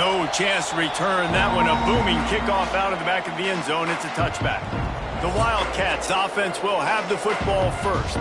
No chance to return that one. A booming kickoff out of the back of the end zone. It's a touchback. The Wildcats offense will have the football first.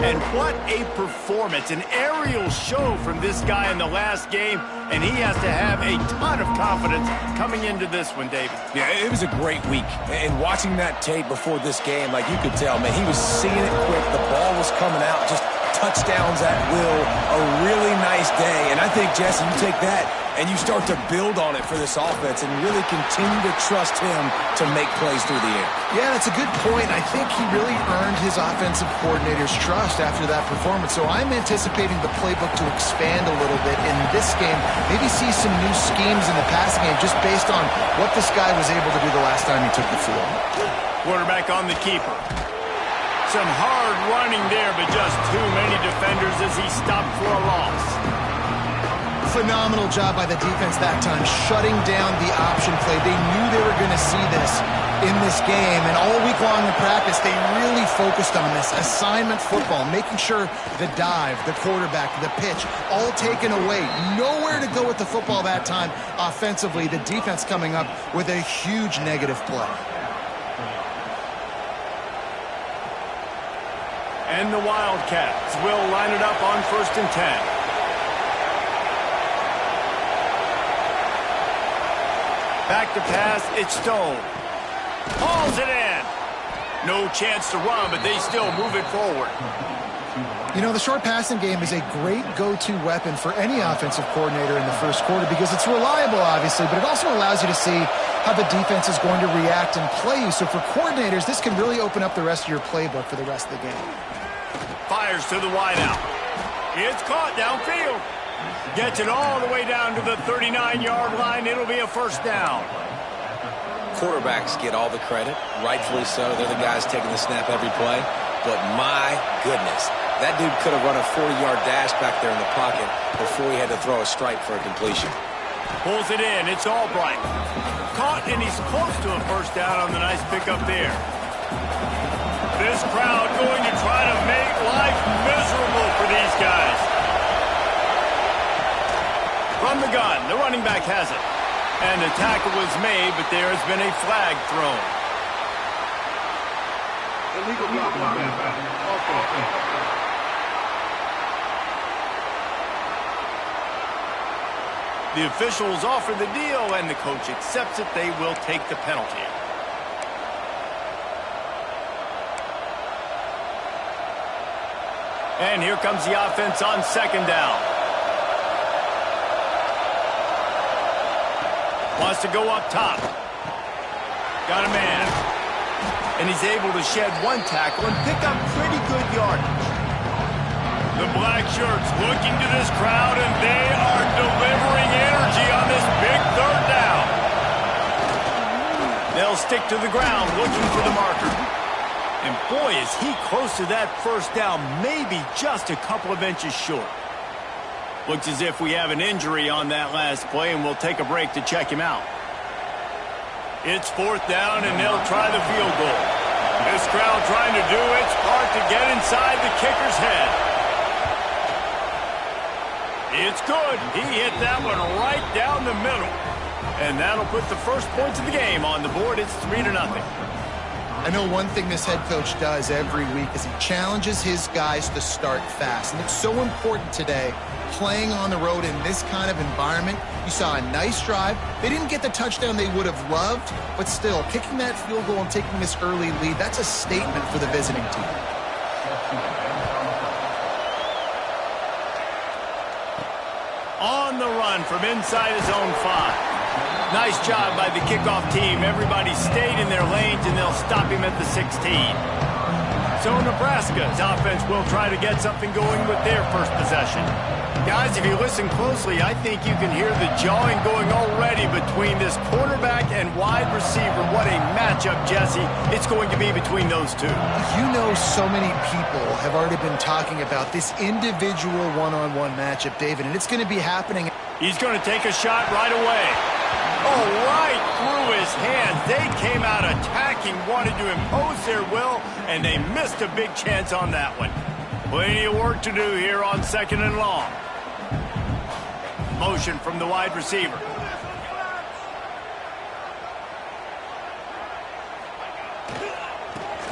And what a performance. An aerial show from this guy in the last game. And he has to have a ton of confidence coming into this one, David. Yeah, it was a great week. And watching that tape before this game, like you could tell, man, he was seeing it quick. The ball was coming out, just touchdowns at will. A really nice day. And I think, Jesse, you take that and you start to build on it for this offense and really continue to trust him to make plays through the air. Yeah, that's a good point. I think he really earned his offensive coordinator's trust after that performance. So I'm anticipating the playbook to expand a little bit in this game. Maybe see some new schemes in the passing game just based on what this guy was able to do the last time he took the field. Quarterback on the keeper. Some hard running there, but just too many defenders as he stopped for a loss. Phenomenal job by the defense that time, shutting down the option play. They knew they were going to see this in this game, and all week long in practice, they really focused on this assignment football, making sure the dive, the quarterback, the pitch, all taken away. Nowhere to go with the football that time offensively. The defense coming up with a huge negative play. And the Wildcats will line it up on 1st and 10. Back to pass, it's Stone. Hauls it in. No chance to run, but they still move it forward. You know, the short passing game is a great go-to weapon for any offensive coordinator in the first quarter because it's reliable, obviously, but it also allows you to see how the defense is going to react and play you. So for coordinators, this can really open up the rest of your playbook for the rest of the game. Fires to the wideout. It's caught downfield. Gets it all the way down to the 39-yard line. It'll be a first down. Quarterbacks get all the credit, rightfully so. They're the guys taking the snap every play. But my goodness, that dude could have run a 40-yard dash back there in the pocket before he had to throw a strike for a completion. Pulls it in. It's Albright. Caught, and he's close to a first down on the nice pickup there. This crowd going to try to make life miserable for these guys. From the gun, the running back has it. And the tackle was made, but there has been a flag thrown. Illegal block. The officials offer the deal, and the coach accepts it. They will take the penalty. And here comes the offense on 2nd down. Wants to go up top. Got a man. And he's able to shed one tackle and pick up pretty good yardage. The black shirts looking to this crowd, and they are delivering energy on this big 3rd down. They'll stick to the ground looking for the marker. And boy, is he close to that first down, maybe just a couple of inches short. Looks as if we have an injury on that last play, and we'll take a break to check him out. It's 4th down, and they'll try the field goal. This crowd trying to do its part to get inside the kicker's head. It's good. He hit that one right down the middle. And that'll put the first points of the game on the board. It's 3-0. I know one thing this head coach does every week is he challenges his guys to start fast. And it's so important today, playing on the road in this kind of environment. You saw a nice drive. They didn't get the touchdown they would have loved, but still, kicking that field goal and taking this early lead, that's a statement for the visiting team. On the run from inside his own 5. Nice job by the kickoff team. Everybody stayed in their lanes, and they'll stop him at the 16. So Nebraska's offense will try to get something going with their first possession. Guys, if you listen closely, I think you can hear the jawing going already between this quarterback and wide receiver. What a matchup, Jesse, it's going to be between those two. You know, so many people have already been talking about this individual one-on-one matchup, David, and it's going to be happening. He's going to take a shot right away. Oh, right through his hands. They came out attacking, wanted to impose their will, and they missed a big chance on that one. Plenty of work to do here on 2nd and long. Motion from the wide receiver.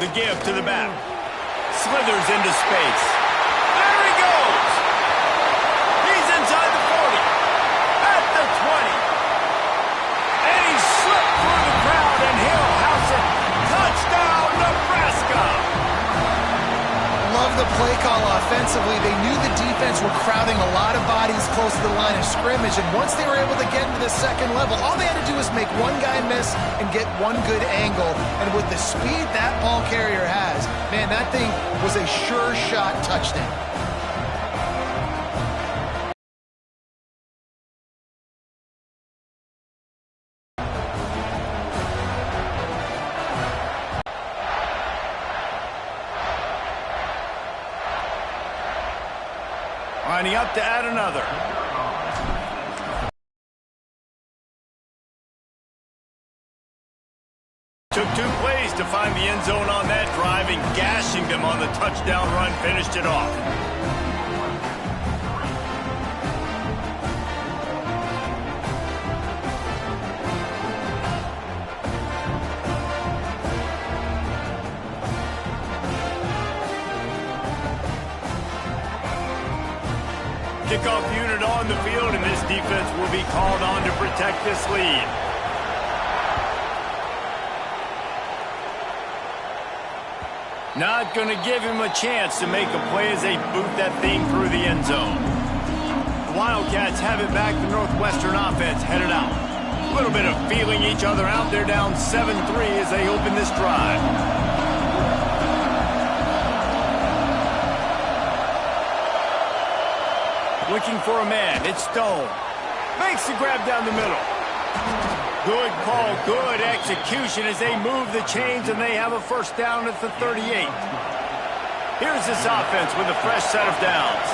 The give to the back. Slithers into space. There he goes! He's inside the 40. At the 20. And he slipped through the crowd, and he'll house it. Touchdown, Nebraska! Love the play call offensively. They knew the defense were crowding a lot of bodies close to the line of scrimmage, and once they were able to get into the second level, all they had to do was make one guy miss and get one good angle. And with the speed that ball carrier has, man, that thing was a sure shot touchdown. Lining up to add another. Took 2 plays to find the end zone on that drive, and gashing them on the touchdown run finished it off. Kickoff unit on the field, and this defense will be called on to protect this lead. Not going to give him a chance to make a play as they boot that thing through the end zone. The Wildcats have it back. The Northwestern offense headed out. A little bit of feeling each other out. They're down 7-3 as they open this drive. Looking for a man. It's Stone. Makes the grab down the middle. Good call, good execution as they move the chains, and they have a first down at the 38. Here's this offense with a fresh set of downs.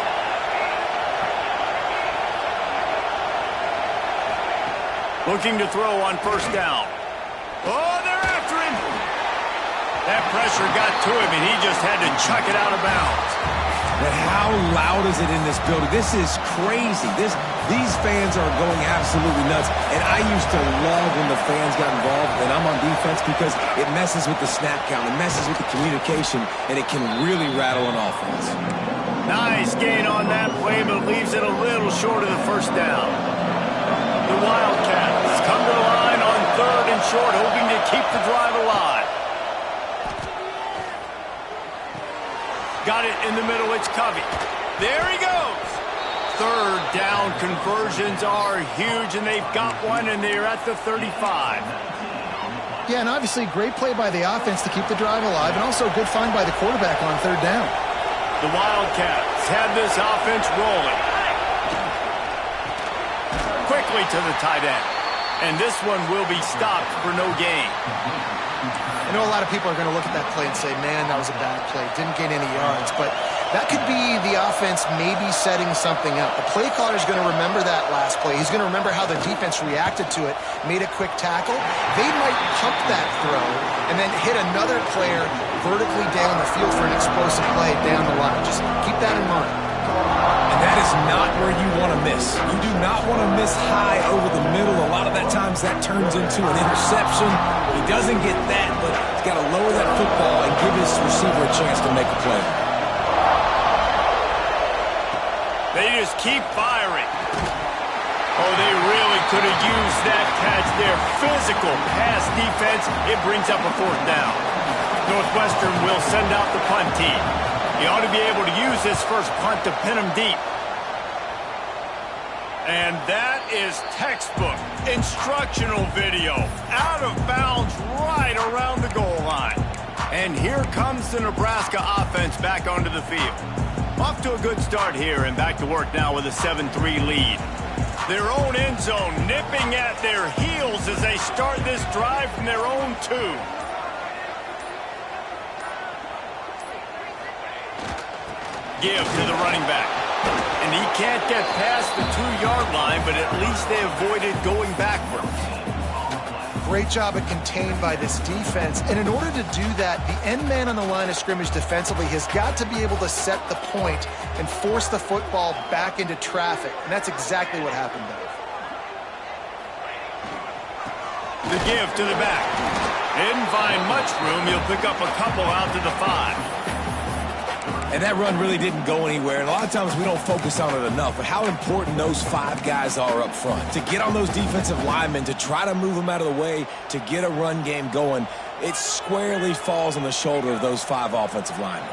Looking to throw on first down. Oh, they're after him. That pressure got to him, and he just had to chuck it out of bounds. But how loud is it in this building? This is crazy. These fans are going absolutely nuts. And I used to love when the fans got involved, and I'm on defense, because it messes with the snap count. It messes with the communication, and it can really rattle an offense. Nice gain on that play, but leaves it a little short of the first down. The Wildcats come to the line on 3rd and short, hoping to keep the drive alive. Got it in the middle, it's Covey. There he goes. 3rd down conversions are huge, and they've got one, and they're at the 35. Yeah, and obviously great play by the offense to keep the drive alive, and also a good find by the quarterback on 3rd down. The Wildcats have this offense rolling. Quickly to the tight end. And this one will be stopped for no gain. I know a lot of people are going to look at that play and say, man, that was a bad play. Didn't gain any yards. But that could be the offense maybe setting something up. The play caller is going to remember that last play. He's going to remember how the defense reacted to it, made a quick tackle. They might pump that throw and then hit another player vertically down the field for an explosive play down the line. Just keep that in mind. And that is not where you want to miss. You do not want to miss high over the middle. A lot of that times that turns into an interception. He doesn't get that, but he's got to lower that football and give his receiver a chance to make a play. They just keep firing. Oh, they really could have used that catch there. Physical pass defense. It brings up a 4th down. Northwestern will send out the punt team. He ought to be able to use this first punt to pin him deep. And that is textbook instructional video. Out of bounds right around the goal line. And here comes the Nebraska offense back onto the field. Off to a good start here, and back to work now with a 7-3 lead. Their own end zone nipping at their heels as they start this drive from their own 2. Give to the running back. And he can't get past the 2-yard line, but at least they avoided going backwards. Great job at contained by this defense. And in order to do that, the end man on the line of scrimmage defensively has got to be able to set the point and force the football back into traffic. And that's exactly what happened there. The give to the back. They didn't find much room. He'll pick up a couple out to the 5. And that run really didn't go anywhere. And a lot of times we don't focus on it enough. But how important those 5 guys are up front. To get on those defensive linemen, to try to move them out of the way, to get a run game going, it squarely falls on the shoulder of those 5 offensive linemen.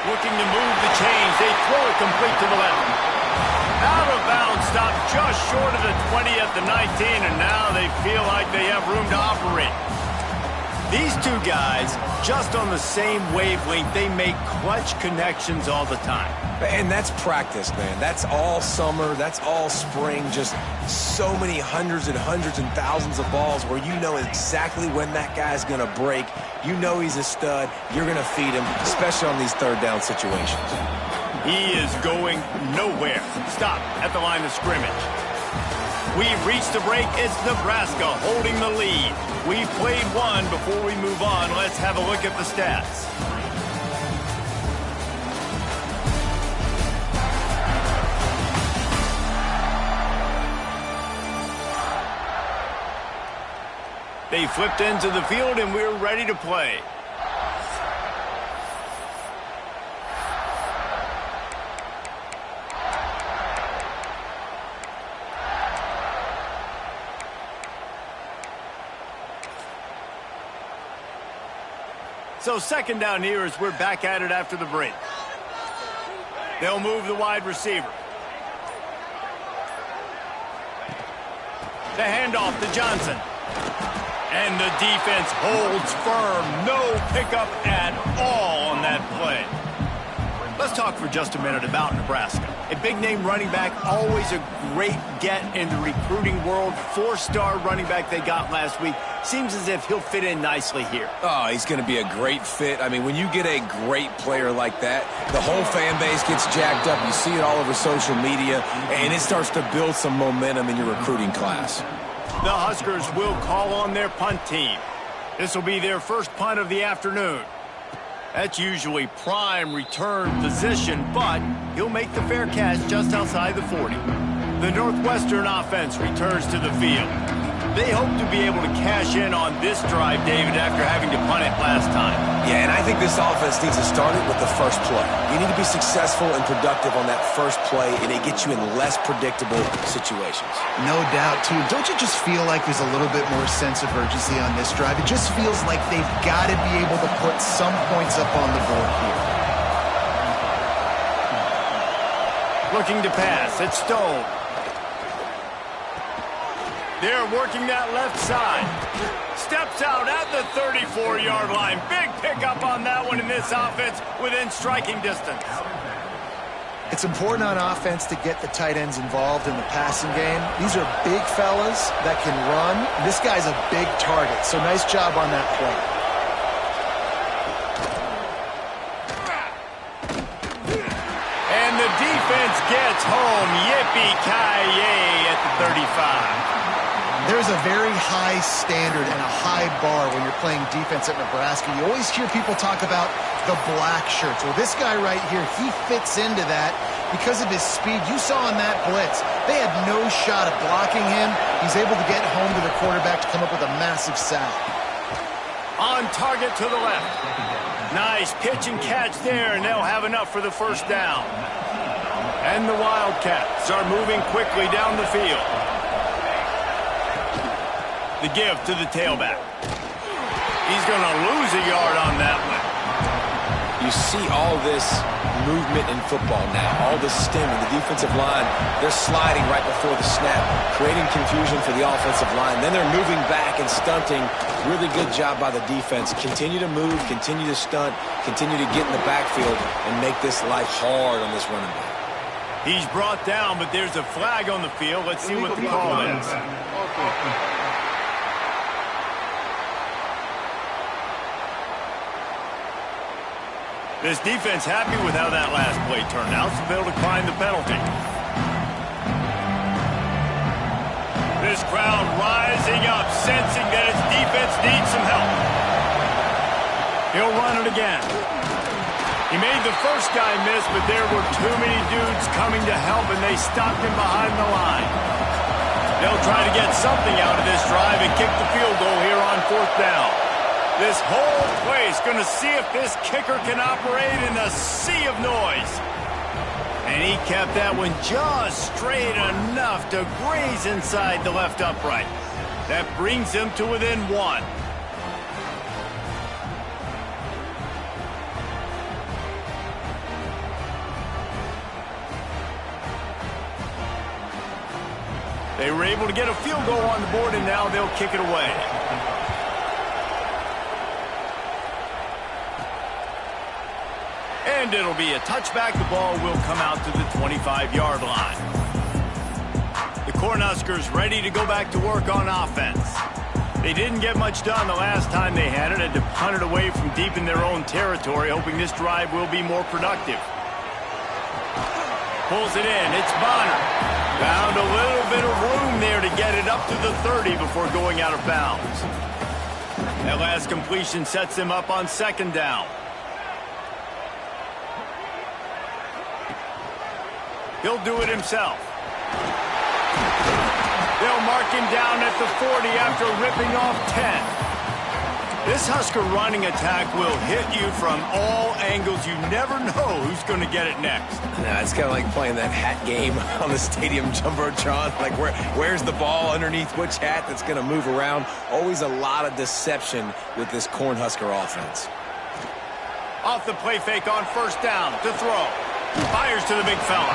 Looking to move the chains. They throw it complete to the left. Out of bounds, stopped just short of the 20 at the 19, and now they feel like they have room to operate. These two guys, just on the same wavelength, they make clutch connections all the time. And that's practice, man. That's all summer. That's all spring. Just so many hundreds and thousands of balls where you know exactly when that guy's going to break. You know he's a stud. You're going to feed him, especially on these third down situations. He is going nowhere. Stop at the line of scrimmage. We've reached the break. It's Nebraska holding the lead. We played one. Before we move on, let's have a look at the stats. They flipped into the field, and we're ready to play. So second down here as we're back at it after the break. They'll move the wide receiver. The handoff to Johnson. And the defense holds firm. No pickup at all on that play. Let's talk for just a minute about Nebraska. A big-name running back, always a great get in the recruiting world. 4-star running back they got last week. Seems as if he'll fit in nicely here. Oh, he's going to be a great fit. I mean, when you get a great player like that, the whole fan base gets jacked up. You see it all over social media, and it starts to build some momentum in your recruiting class. The Huskers will call on their punt team. This will be their first punt of the afternoon. That's usually prime return position, but he'll make the fair catch just outside the 40. The Northwestern offense returns to the field. They hope to be able to cash in on this drive, David, after having to punt it last time. Yeah, and I think this offense needs to start it with the first play. You need to be successful and productive on that first play, and it gets you in less predictable situations. No doubt, too. Don't you just feel like there's a little bit more sense of urgency on this drive? It just feels like they've got to be able to put some points up on the board here. Looking to pass. It's Stone. They're working that left side. Steps out at the 34-yard line. Big pickup on that one in this offense within striking distance. It's important on offense to get the tight ends involved in the passing game. These are big fellas that can run. This guy's a big target, so nice job on that play. And the defense gets home. Yippee-ki-yay at the 35. There's a very high standard and a high bar when you're playing defense at Nebraska. You always hear people talk about the black shirts. Well, this guy right here, he fits into that because of his speed. You saw on that blitz, they had no shot at blocking him. He's able to get home to the quarterback to come up with a massive sack. On target to the left. Nice pitch and catch there, and they'll have enough for the first down. And the Wildcats are moving quickly down the field. The give to the tailback. He's going to lose a yard on that one. You see all this movement in football now, all the stemming, the defensive line, they're sliding right before the snap, creating confusion for the offensive line. Then they're moving back and stunting. Really good job by the defense. Continue to move, continue to stunt, continue to get in the backfield and make this life hard on this running back. He's brought down, but there's a flag on the field. Let's see what the call is. This defense happy with how that last play turned out, so they'll decline the penalty. This crowd rising up, sensing that its defense needs some help. He'll run it again. He made the first guy miss, but there were too many dudes coming to help, and they stopped him behind the line. They'll try to get something out of this drive and kick the field goal here on 4th down. This whole place going to see if this kicker can operate in a sea of noise. And he kept that one just straight enough to graze inside the left upright. That brings him to within 1. They were able to get a field goal on the board, and now they'll kick it away. And it'll be a touchback. The ball will come out to the 25-yard line. The Cornhuskers ready to go back to work on offense. They didn't get much done the last time they had it. Had to punt it away from deep in their own territory, hoping this drive will be more productive. Pulls it in. It's Bonner. Found a little bit of room there to get it up to the 30 before going out of bounds. That last completion sets him up on 2nd down. He'll do it himself. They'll mark him down at the 40 after ripping off 10. This Husker running attack will hit you from all angles. You never know who's going to get it next. Nah, it's kind of like playing that hat game on the stadium jumbotron. Like, where's the ball underneath which hat that's going to move around? Always a lot of deception with this Cornhusker offense. Off the play fake on 1st down to throw. Fires to the big fella.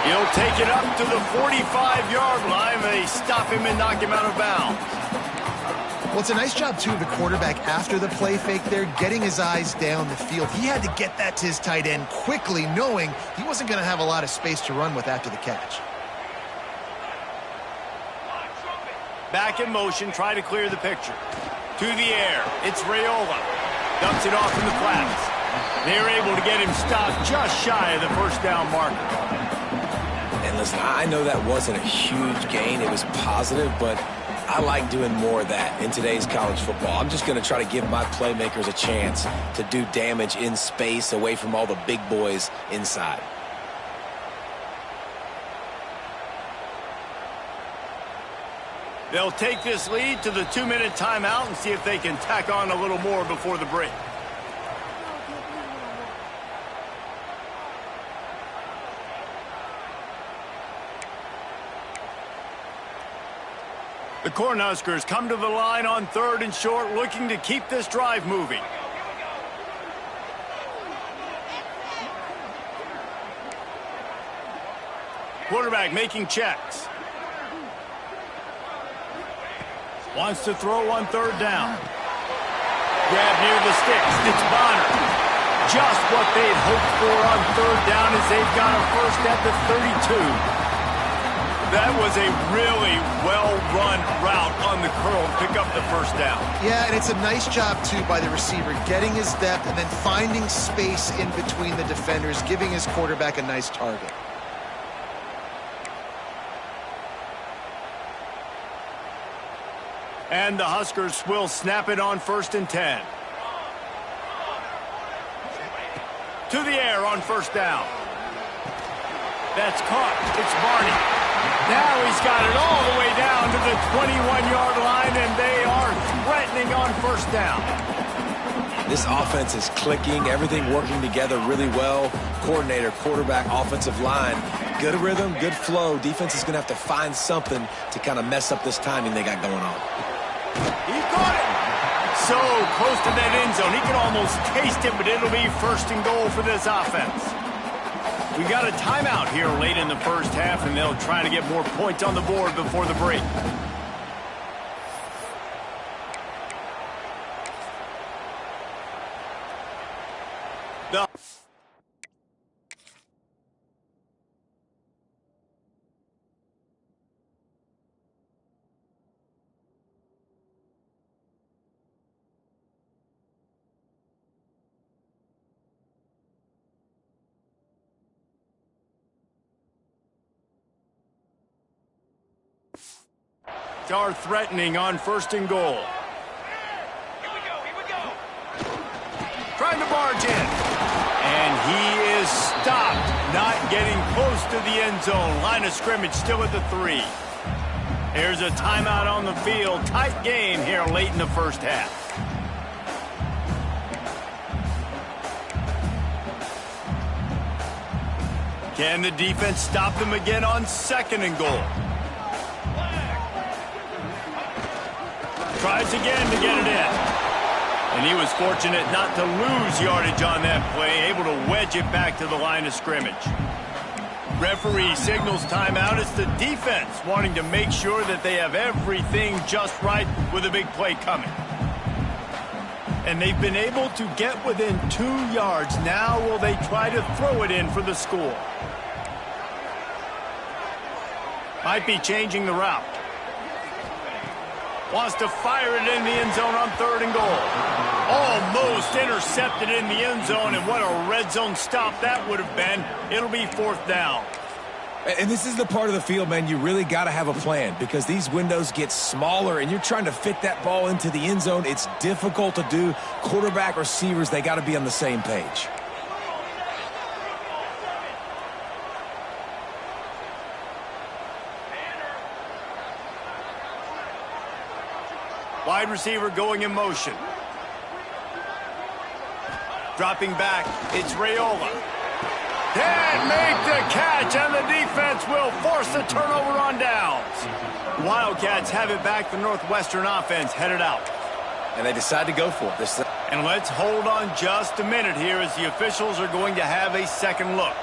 He'll take it up to the 45-yard line. They stop him and knock him out of bounds. Well, it's a nice job, too, of the quarterback after the play fake there, getting his eyes down the field. He had to get that to his tight end quickly, knowing he wasn't going to have a lot of space to run with after the catch. Back in motion, try to clear the picture. To the air, it's Raiola. Dumps it off in the flats. They're able to get him stopped just shy of the 1st down marker. And listen, I know that wasn't a huge gain. It was positive, but I like doing more of that in today's college football. I'm just going to try to give my playmakers a chance to do damage in space away from all the big boys inside. They'll take this lead to the 2-minute timeout and see if they can tack on a little more before the break. The Cornhuskers come to the line on 3rd and short, looking to keep this drive moving. Quarterback making checks. Wants to throw on 3rd down. Grab near the sticks. It's Bonner. Just what they'd hoped for on 3rd down as they've got a first at the 32. That was a really well-run route on the curl to pick up the 1st down. Yeah, and it's a nice job, too, by the receiver, getting his depth and then finding space in between the defenders, giving his quarterback a nice target. And the Huskers will snap it on 1st and 10. To the air on 1st down. That's caught. It's Barney. Now he's got it all the way down to the 21-yard line, and they are threatening on 1st down. This offense is clicking, everything working together really well. Coordinator, quarterback, offensive line. Good rhythm, good flow. Defense is going to have to find something to kind of mess up this timing they got going on. He caught it. So close to that end zone. He can almost taste it, but it'll be 1st and goal for this offense. We got a timeout here late in the 1st half, and they'll try to get more points on the board before the break. Are threatening on 1st and goal. Here we go. Trying to barge in. And he is stopped, not getting close to the end zone. Line of scrimmage still at the 3. Here's a timeout on the field. Tight game here late in the first half. Can the defense stop them again on 2nd and goal? Tries again to get it in. And he was fortunate not to lose yardage on that play, able to wedge it back to the line of scrimmage. Referee signals timeout. It's the defense wanting to make sure that they have everything just right with a big play coming. And they've been able to get within 2 yards. Now will they try to throw it in for the score? Might be changing the route. Wants to fire it in the end zone on 3rd and goal. Almost intercepted in the end zone, and what a red zone stop that would have been. It'll be 4th down. And this is the part of the field, man, you really got to have a plan because these windows get smaller and you're trying to fit that ball into the end zone. It's difficult to do. Quarterback, receivers, they got to be on the same page. Wide receiver going in motion. Dropping back, it's Raiola. Can't make the catch, and the defense will force the turnover on downs. Wildcats have it back. The Northwestern offense headed out. And they decide to go for it. And let's hold on just a minute here as the officials are going to have a second look.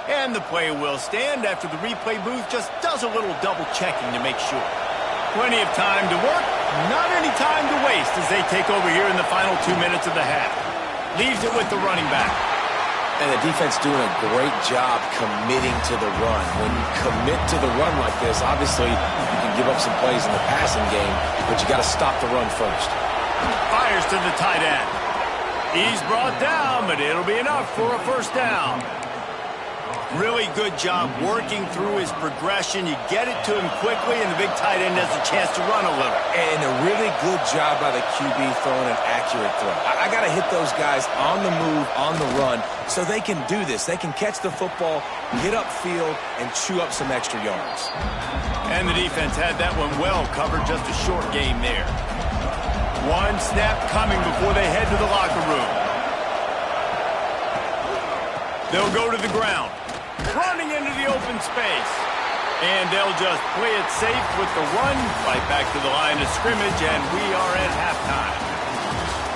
And the play will stand after the replay booth just does a little double checking to make sure. Plenty of time to work, not any time to waste as they take over here in the final 2 minutes of the half. Leaves it with the running back. And the defense doing a great job committing to the run. When you commit to the run like this, obviously you can give up some plays in the passing game, but you got to stop the run first. Fires to the tight end. He's brought down, but it'll be enough for a 1st down. Really good job working through his progression. You get it to him quickly, and the big tight end has a chance to run a little. And a really good job by the QB throwing an accurate throw. I got to hit those guys on the move, on the run, so they can do this. They can catch the football, get upfield, and chew up some extra yards. And the defense had that one well covered, just a short game there. One snap coming before they head to the locker room. They'll go to the ground. Running into the open space. And they'll just play it safe with the run right back to the line of scrimmage, and we are at halftime.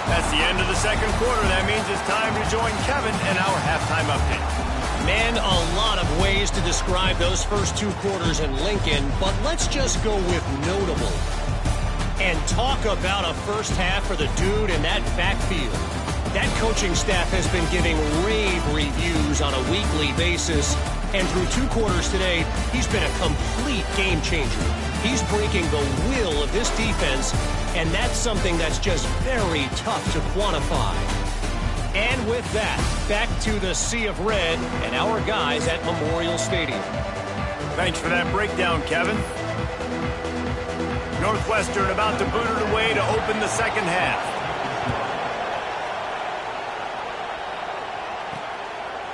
That's the end of the 2nd quarter. That means it's time to join Kevin and our halftime update. Man, a lot of ways to describe those first 2 quarters in Lincoln, but let's just go with notable. And talk about a first half for the dude in that backfield. That coaching staff has been giving rave reviews on a weekly basis, and through 2 quarters today, he's been a complete game changer. He's breaking the will of this defense, and that's something that's just very tough to quantify. And with that, back to the Sea of Red and our guys at Memorial Stadium. Thanks for that breakdown, Kevin. Northwestern about to boot it away to open the 2nd half.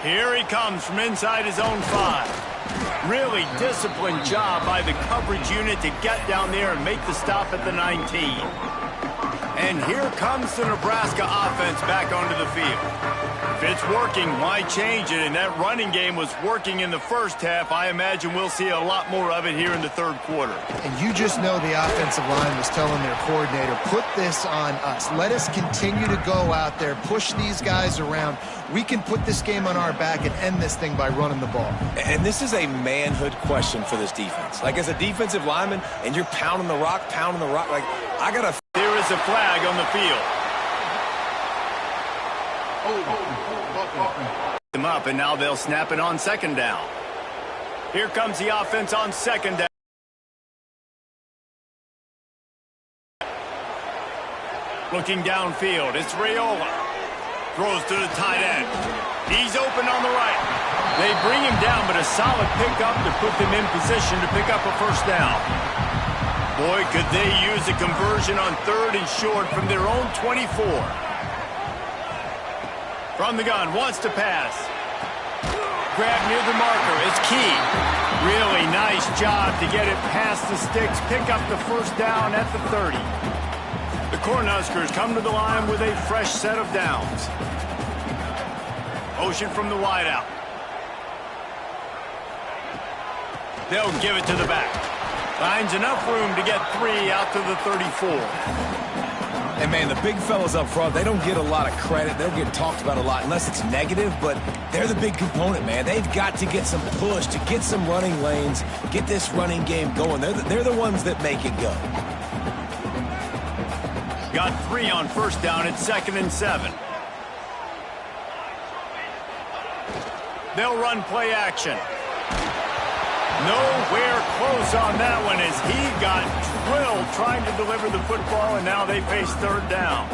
Here he comes from inside his own 5. Really disciplined job by the coverage unit to get down there and make the stop at the 19. And here comes the Nebraska offense back onto the field. If it's working, why change it? And that running game was working in the first half. I imagine we'll see a lot more of it here in the 3rd quarter. And you just know the offensive line was telling their coordinator, put this on us. Let us continue to go out there, push these guys around. We can put this game on our back and end this thing by running the ball. And this is a manhood question for this defense. Like, as a defensive lineman, and you're pounding the rock, like, I got to... There is a flag on the field. Them up, and now they'll snap it on 2nd down. Here comes the offense on 2nd down. Looking downfield, it's Raiola. Throws to the tight end. He's open on the right. They bring him down, but a solid pickup to put them in position to pick up a 1st down. Boy, could they use a conversion on 3rd and short from their own 24. From the gun, wants to pass. Grab near the marker is key. Really nice job to get it past the sticks, pick up the first down at the 30. The Cornhuskers come to the line with a fresh set of downs. Motion from the wideout. They'll give it to the back. Finds enough room to get 3 out to the 34. And, man, the big fellas up front, they don't get a lot of credit. They don't get talked about a lot unless it's negative, but they're the big component, man. They've got to get some push, to get some running lanes, get this running game going. They're the ones that make it go. Got 3 on first down at 2nd and 7. They'll run play action. Nowhere close on that one as he got drilled trying to deliver the football, and now they face 3rd down.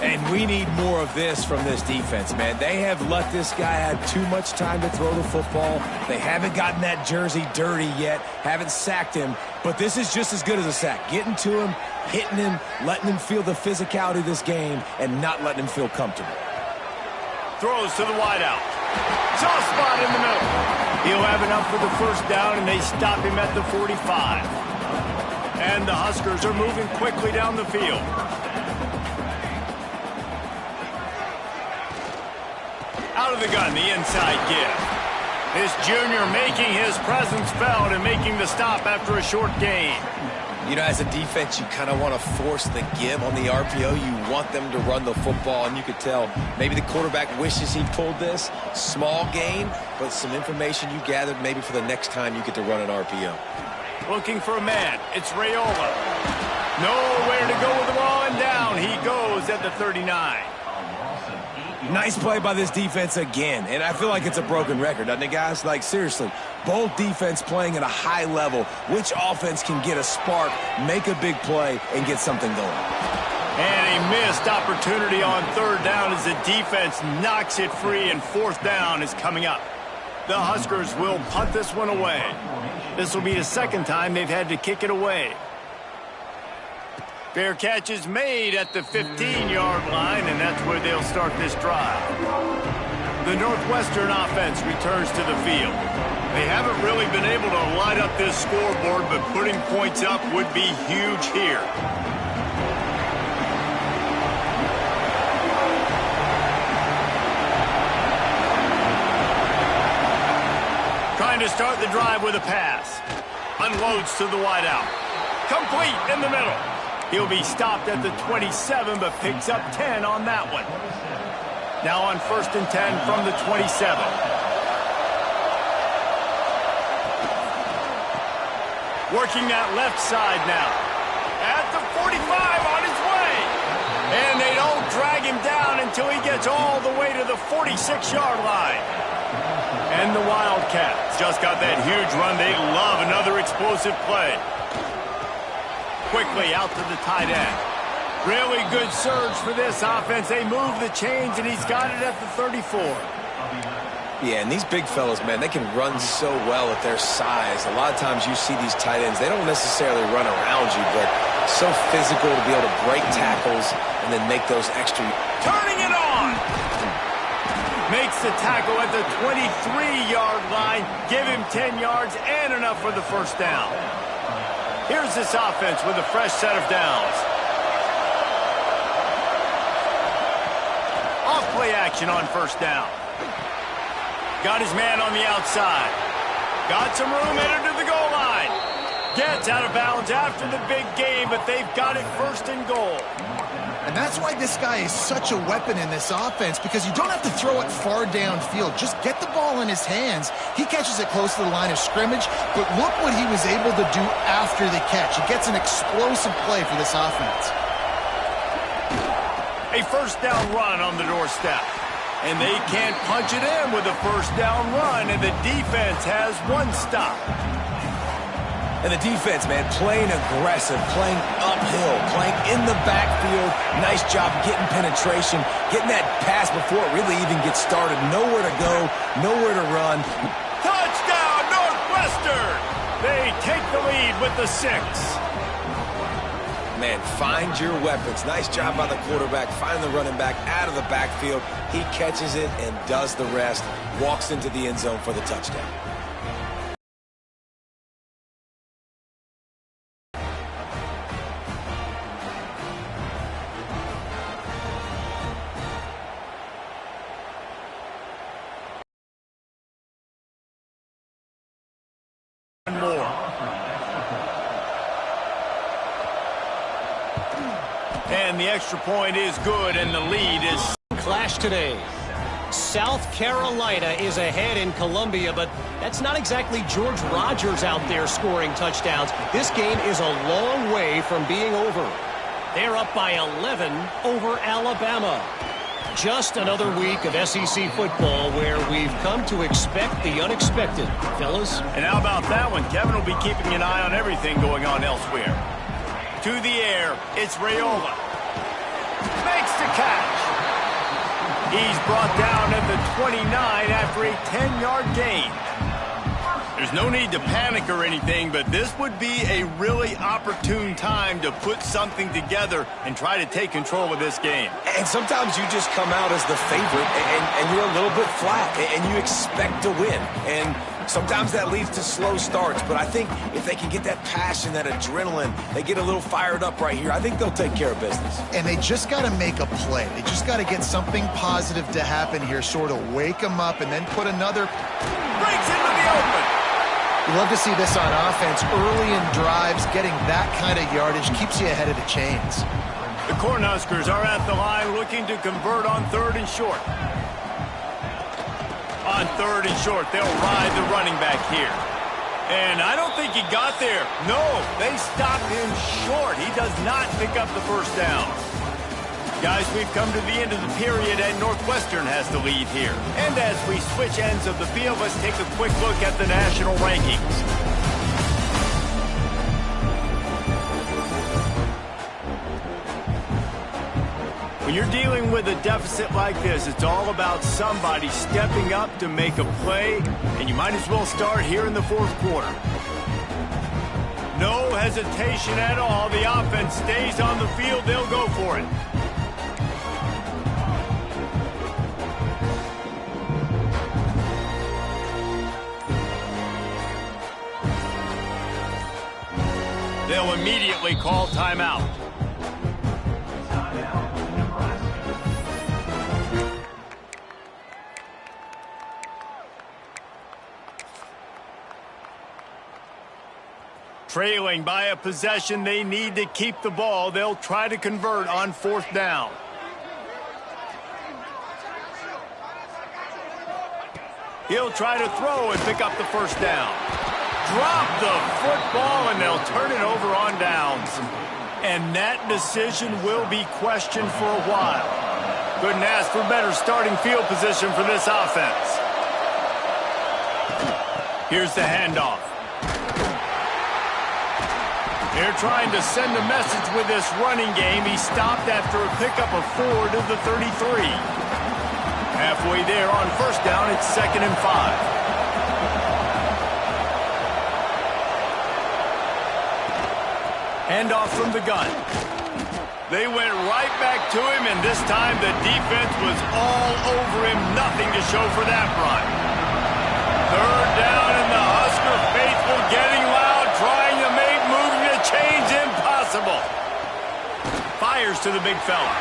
And we need more of this from this defense, man. They have let this guy have too much time to throw the football. They haven't gotten that jersey dirty yet, haven't sacked him, but this is just as good as a sack. Getting to him, hitting him, letting him feel the physicality of this game, and not letting him feel comfortable. Throws to the wideout. Soft spot in the middle. He'll have enough for the first down, and they stop him at the 45. And the Huskers are moving quickly down the field. Out of the gun, the inside give. This junior making his presence felt and making the stop after a short gain. You know, as a defense, you kind of want to force the give on the RPO. You want them to run the football, and you could tell maybe the quarterback wishes he pulled this. Small gain, but some information you gathered maybe for the next time you get to run an RPO. Looking for a man. It's Raiola. Nowhere to go with the ball, and down he goes at the 39. Nice play by this defense again, and I feel like it's a broken record, doesn't it, guys? Like, seriously, both defense playing at a high level. Which offense can get a spark, make a big play, and get something going? And a missed opportunity on 3rd down as the defense knocks it free, and 4th down is coming up. The Huskers will punt this one away. This will be the 2nd time they've had to kick it away. Fair catch is made at the 15-yard line, and that's where they'll start this drive. The Northwestern offense returns to the field. They haven't really been able to light up this scoreboard, but putting points up would be huge here. Trying to start the drive with a pass. Unloads to the wideout. Complete in the middle. He'll be stopped at the 27, but picks up 10 on that one. Now on 1st and 10 from the 27. Working that left side now. At the 45 on his way. And they don't drag him down until he gets all the way to the 46-yard line. And the Wildcats just got that huge run. They love another explosive play. Quickly out to the tight end. Really good surge for this offense. They move the chains, and he's got it at the 34. Yeah, and these big fellas, man, they can run so well at their size. A lot of times you see these tight ends, they don't necessarily run around you, but so physical to be able to break tackles and then make those extra. Turning it on! Makes the tackle at the 23-yard line. Give him 10 yards and enough for the first down. Here's this offense with a fresh set of downs. Off play action on 1st down. Got his man on the outside. Got some room headed to the goal line. Gets out of bounds after the big game, but they've got it 1st and goal. And that's why this guy is such a weapon in this offense, because you don't have to throw it far downfield. Just get the ball in his hands. He catches it close to the line of scrimmage, but look what he was able to do after the catch. He gets an explosive play for this offense. A 1st down run on the doorstep. And they can't punch it in with a 1st down run, and the defense has one stop. And the defense, man, playing aggressive, playing uphill, playing in the backfield. Nice job getting penetration, getting that pass before it really even gets started. Nowhere to go, nowhere to run. Touchdown, Northwestern! They take the lead with the 6. Man, find your weapons. Nice job by the quarterback. Find the running back out of the backfield. He catches it and does the rest. Walks into the end zone for the touchdown. More. And the extra point is good, and the lead is... Clash today. South Carolina is ahead in Columbia, but that's not exactly George Rogers out there scoring touchdowns. This game is a long way from being over. They're up by 11 over Alabama. Just another week of SEC football where we've come to expect the unexpected, fellas. And how about that one? Kevin will be keeping an eye on everything going on elsewhere. To the air, it's Raiola. Makes the catch. He's brought down at the 29 after a 10-yard gain. There's no need to panic or anything, but this would be a really opportune time to put something together and try to take control of this game. And sometimes you just come out as the favorite, and you're a little bit flat, and you expect to win. And sometimes that leads to slow starts, but I think if they can get that passion, that adrenaline, they get a little fired up right here, I think they'll take care of business. And they just got to make a play. They just got to get something positive to happen here, sort of wake them up, and then put another... Breaks into the open. You love to see this on offense. Early in drives, getting that kind of yardage keeps you ahead of the chains. The Cornhuskers are at the line looking to convert on 3rd and short. On 3rd and short, they'll ride the running back here. And I don't think he got there. No, they stopped him short. He does not pick up the first down. Guys, we've come to the end of the period, and Northwestern has the lead here. And as we switch ends of the field, let's take a quick look at the national rankings. When you're dealing with a deficit like this, it's all about somebody stepping up to make a play, and you might as well start here in the 4th quarter. No hesitation at all. The offense stays on the field. They'll go for it. They'll immediately call timeout. Trailing by a possession, they need to keep the ball. They'll try to convert on 4th down. He'll try to throw and pick up the first down. Drop the football, and they'll turn it over on downs. And that decision will be questioned for a while. Couldn't ask for better starting field position for this offense. Here's the handoff. They're trying to send a message with this running game. He stopped after a pickup of 4 to the 33. Halfway there on 1st down, it's 2nd and 5. Handoff from the gun. They went right back to him, and this time the defense was all over him. Nothing to show for that run. 3rd down, and the Husker faithful getting loud, trying to make moving the chains impossible. Fires to the big fella.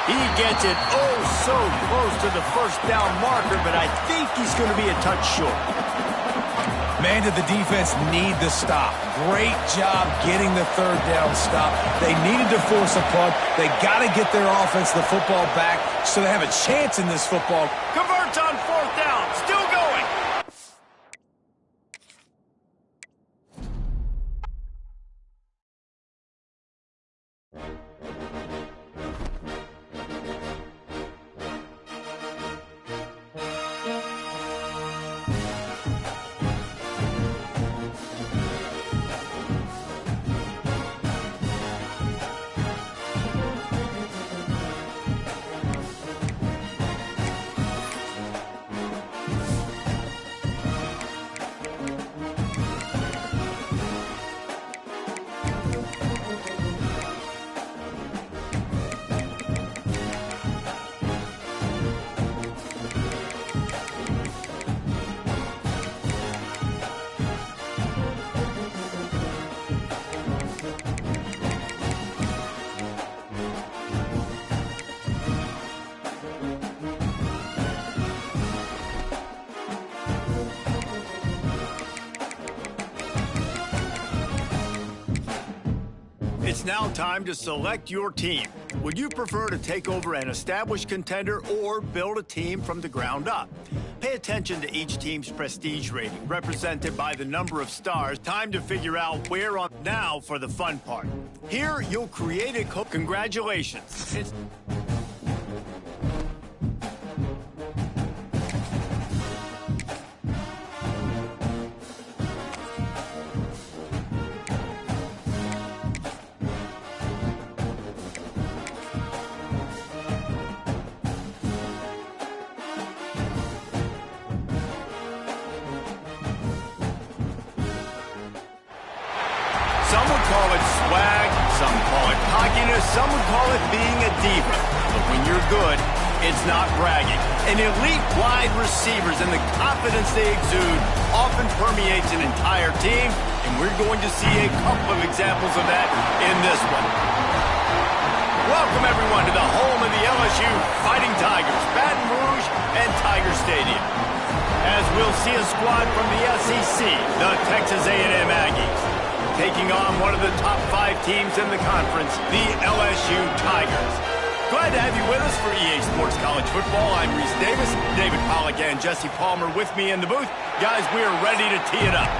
He gets it oh so close to the 1st down marker, but I think he's going to be a touch short. Man, did the defense need the stop. Great job getting the 3rd down stop. They needed to force a punt. They got to get their offense the football back so they have a chance in this football. Converts on 4th down. Still going. It's now time to select your team. Would you prefer to take over an established contender or build a team from the ground up? Pay attention to each team's prestige rating, represented by the number of stars. Time to figure out where on. Now for the fun part. Here, you'll create a congratulations. Some would call it swag, some call it cockiness, some would call it being a diva. But when you're good, it's not bragging. An elite wide receivers and the confidence they exude often permeates an entire team, and we're going to see a couple of examples of that in this one. Welcome, everyone, to the home of the LSU Fighting Tigers, Baton Rouge and Tiger Stadium. As we'll see a squad from the SEC, the Texas A&M Aggies, taking on one of the top 5 teams in the conference, the LSU Tigers. Glad to have you with us for EA Sports College Football. I'm Reese Davis, David Pollack and Jesse Palmer with me in the booth. Guys, we are ready to tee it up.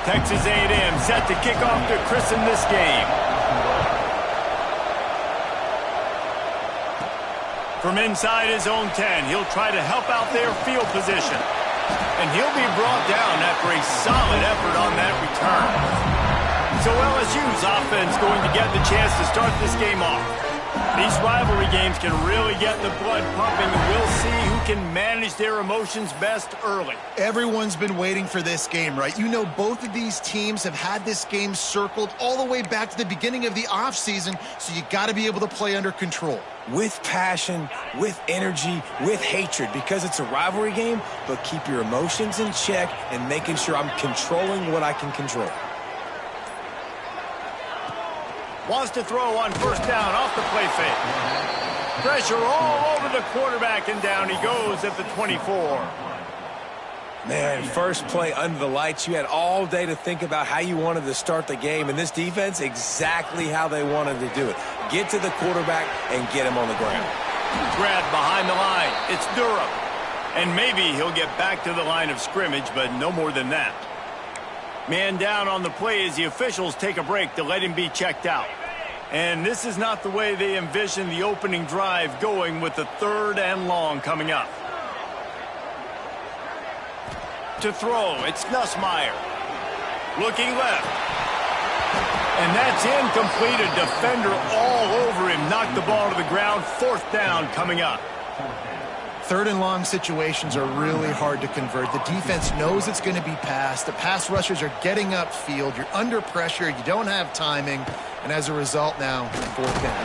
Texas A&M set to kick off to christen this game. From inside his own 10, he'll try to help out their field position. And he'll be brought down after a solid effort on that return. So LSU's offense going to get the chance to start this game off. These rivalry games can really get the blood pumping, and we'll see who can manage their emotions best early. Everyone's been waiting for this game, right? You know, both of these teams have had this game circled all the way back to the beginning of the offseason, so you got to be able to play under control. With passion, with energy, with hatred, because it's a rivalry game, but keep your emotions in check and making sure I'm controlling what I can control. Wants to throw on first down off the play fake. Pressure all over the quarterback, and down he goes at the 24. Man, first play under the lights. You had all day to think about how you wanted to start the game, and this defense, exactly how they wanted to do it. Get to the quarterback and get him on the ground. Grab behind the line. It's Durham. And maybe he'll get back to the line of scrimmage, but no more than that. Man down on the play as the officials take a break to let him be checked out. And this is not the way they envision the opening drive going, with the 3rd and long coming up. To throw, it's Nussmeier. Looking left. And that's incomplete. A defender all over him. Knocked the ball to the ground. 4th down coming up. 3rd and long situations are really hard to convert. The defense knows it's going to be passed. The pass rushers are getting upfield. You're under pressure. You don't have timing. And as a result now, 4th down.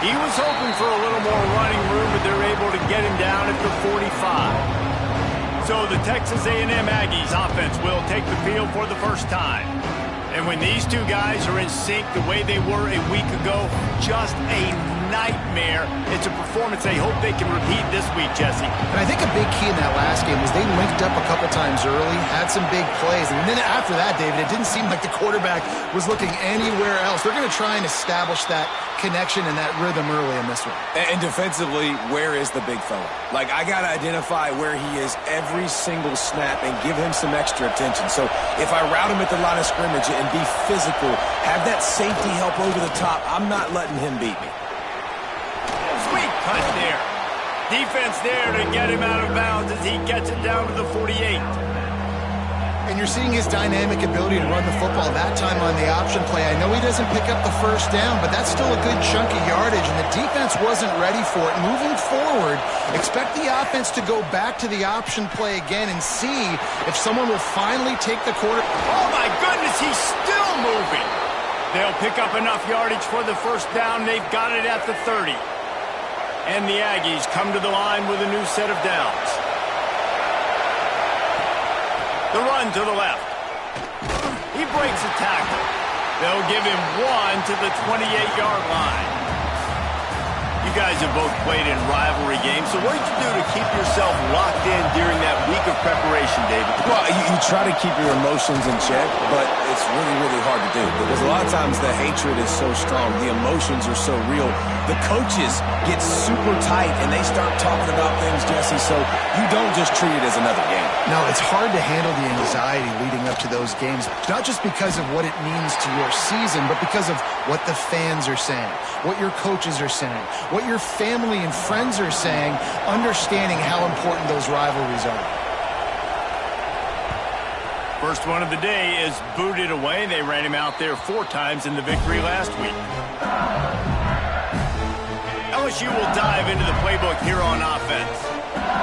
He was hoping for a little more running room, but they're able to get him down at the 45. So the Texas A&M Aggies offense will take the field for the first time. And when these two guys are in sync the way they were a week ago, just a nightmare. It's a performance they hope they can repeat this week, Jesse. And I think a big key in that last game was they linked up a couple times early, had some big plays, and then after that, David, it didn't seem like the quarterback was looking anywhere else. They're going to try and establish that connection and that rhythm early in this one. And defensively, where is the big fella? Like, I got to identify where he is every single snap and give him some extra attention. So if I route him at the line of scrimmage and be physical, have that safety help over the top, I'm not letting him beat me. Sweet cut there. Defense there to get him out of bounds as he gets it down to the 48. And you're seeing his dynamic ability to run the football that time on the option play. I know he doesn't pick up the first down, but that's still a good chunk of yardage, and the defense wasn't ready for it. Moving forward, expect the offense to go back to the option play again and see if someone will finally take the quarter. Oh, my goodness, he's still moving. They'll pick up enough yardage for the first down. They've got it at the 30. And the Aggies come to the line with a new set of downs. The run to the left. He breaks a tackle. They'll give him 1 to the 28-yard line. He guys have both played in rivalry games, so what did you do to keep yourself locked in during that week of preparation, David? Well, you try to keep your emotions in check, but it's really, really hard to do because a lot of times the hatred is so strong, the emotions are so real. The coaches get super tight and they start talking about things, Jesse, so you don't just treat it as another game. No, it's hard to handle the anxiety leading up to those games, not just because of what it means to your season, but because of what the fans are saying, what your coaches are saying, what your family and friends are saying, understanding how important those rivalries are. First one of the day is booted away. They ran him out there 4 times in the victory last week. LSU will dive into the playbook here on offense.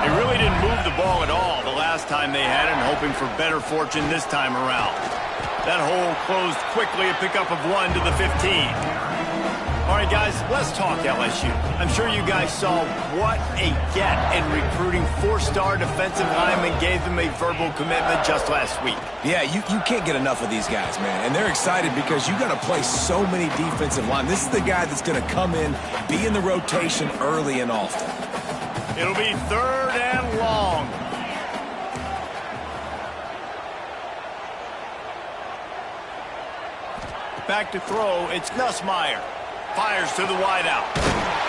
They really didn't move the ball at all the last time they had it, and hoping for better fortune this time around. That hole closed quickly, a pickup of 1 to the 15. All right, guys, let's talk LSU. I'm sure you guys saw what a get in recruiting 4-star defensive linemen gave them a verbal commitment just last week. Yeah, you can't get enough of these guys, man. And they're excited because you got to play so many defensive line. This is the guy that's going to come in, be in the rotation early and often. It'll be 3rd and long. Back to throw, it's Nussmeier. Fires to the wideout.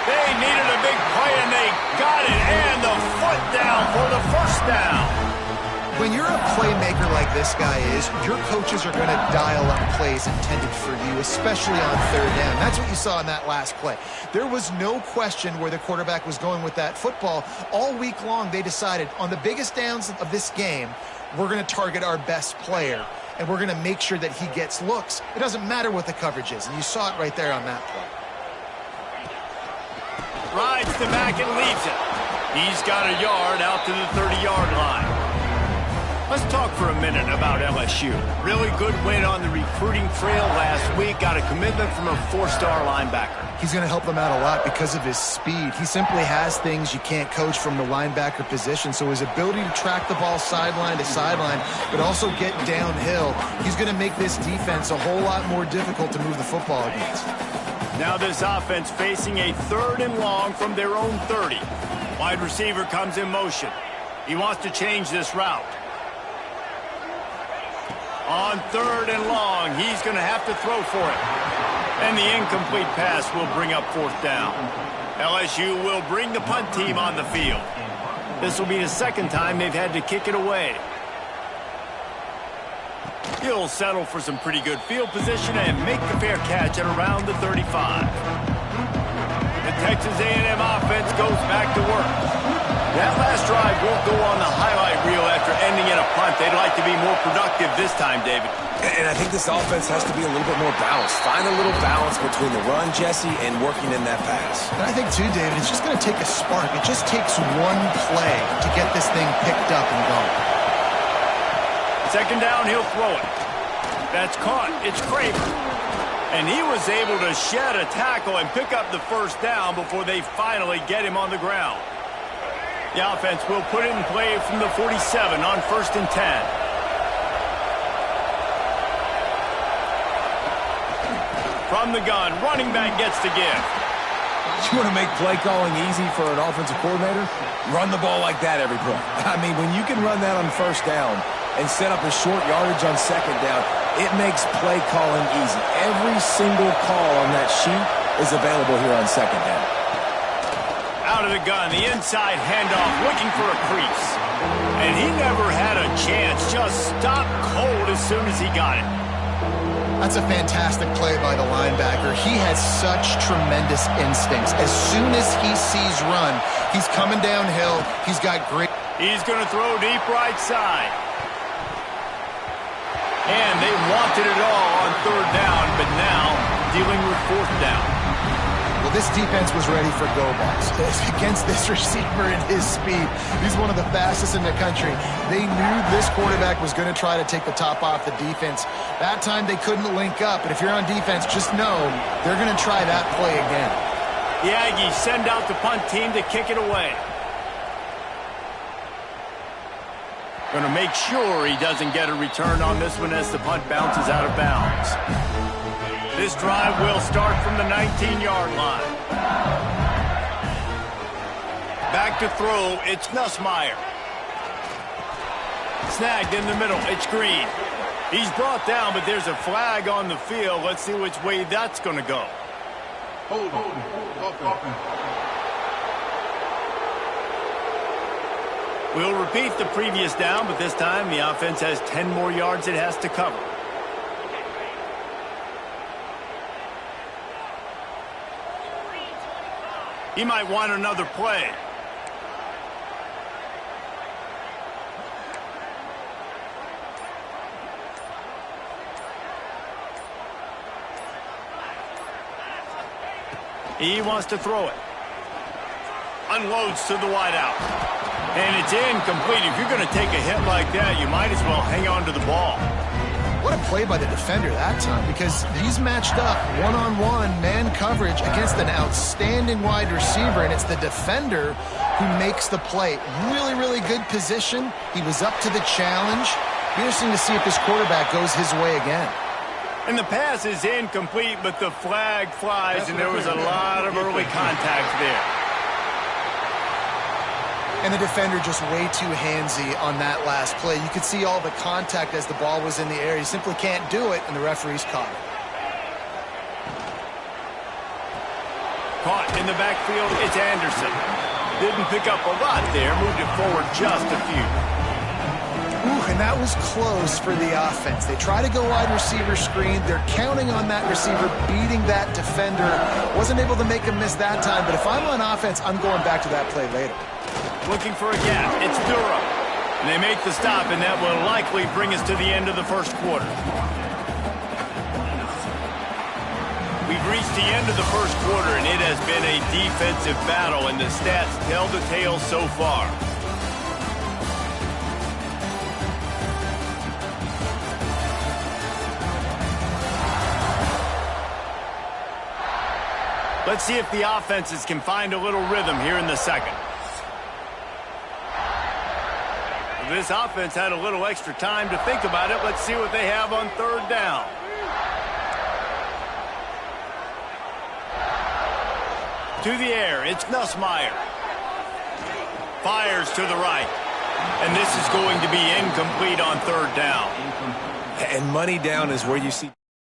They needed a big play, and they got it, and the foot down for the first down. When you're a playmaker like this guy is, your coaches are going to dial up plays intended for you, especially on 3rd down. That's what you saw in that last play. There was no question where the quarterback was going with that football. All week long, they decided on the biggest downs of this game, we're going to target our best player, and we're going to make sure that he gets looks. It doesn't matter what the coverage is, and you saw it right there on that play. Rides the back and leaves it. He's got a yard out to the 30-yard line. Let's talk for a minute about LSU. Really good win on the recruiting trail last week. Got a commitment from a 4-star linebacker. He's going to help them out a lot because of his speed. He simply has things you can't coach from the linebacker position. So his ability to track the ball sideline to sideline, but also get downhill, he's going to make this defense a whole lot more difficult to move the football against. Now this offense facing a 3rd and long from their own 30. Wide receiver comes in motion. He wants to change this route. On 3rd and long, he's going to have to throw for it. And the incomplete pass will bring up 4th down. LSU will bring the punt team on the field. This will be the 2nd time they've had to kick it away. He'll settle for some pretty good field position and make the fair catch at around the 35. The Texas A&M offense goes back to work. That last drive won't go on the highlight reel after ending in a punt. They'd like to be more productive this time, David. And I think this offense has to be a little bit more balanced. Find a little balance between the run, Jesse, and working in that pass. And I think, too, David, it's just going to take a spark. It just takes one play to get this thing picked up and going. 2nd down, he'll throw it. That's caught. It's Kramer. And he was able to shed a tackle and pick up the 1st down before they finally get him on the ground. The offense will put it in play from the 47 on 1st and 10. From the gun, running back gets the give. You want to make play calling easy for an offensive coordinator? Run the ball like that every play. I mean, when you can run that on 1st down and set up a short yardage on 2nd down, it makes play calling easy. Every single call on that sheet is available here on 2nd down. Out of the gun, the inside handoff, looking for a crease. And he never had a chance, just stopped cold as soon as he got it. That's a fantastic play by the linebacker. He has such tremendous instincts. As soon as he sees run, he's coming downhill. He's got great... He's going to throw deep right side. And they wanted it all on 3rd down, but now dealing with 4th down. Well, this defense was ready for go-balls. Against this receiver and his speed, he's one of the fastest in the country. They knew this quarterback was going to try to take the top off the defense. That time they couldn't link up, but if you're on defense, just know they're going to try that play again. The Aggies send out the punt team to kick it away. Going to make sure he doesn't get a return on this one as the punt bounces out of bounds. This drive will start from the 19-yard line. Back to throw, it's Nussmeier. Snagged in the middle, it's Green. He's brought down, but there's a flag on the field. Let's see which way that's going to go. Hold on. We'll repeat the previous down, but this time the offense has 10 more yards it has to cover. He might want another play. He wants to throw it. Unloads to the wideout. And it's incomplete. If you're going to take a hit like that, you might as well hang on to the ball. What a play by the defender that time, because he's matched up one-on-one man coverage against an outstanding wide receiver, and it's the defender who makes the play. Really, really good position. He was up to the challenge. Be interesting to see if this quarterback goes his way again. And the pass is incomplete, but the flag flies, and there was a lot of early contact there. And the defender just way too handsy on that last play. You could see all the contact as the ball was in the air. He simply can't do it, and the referee's caught it. Caught in the backfield, it's Anderson. Didn't pick up a lot there, moved it forward just a few. Ooh, and that was close for the offense. They try to go wide receiver screen. They're counting on that receiver beating that defender. Wasn't able to make him miss that time, but if I'm on offense, I'm going back to that play later. Looking for a gap. It's Durham. And they make the stop, and that will likely bring us to the end of the first quarter. We've reached the end of the first quarter, and it has been a defensive battle, and the stats tell the tale so far. Let's see if the offenses can find a little rhythm here in the second. This offense had a little extra time to think about it. Let's see what they have on third down. To the air, it's Nussmeier. Fires to the right. And this is going to be incomplete on third down. And money down is where you see...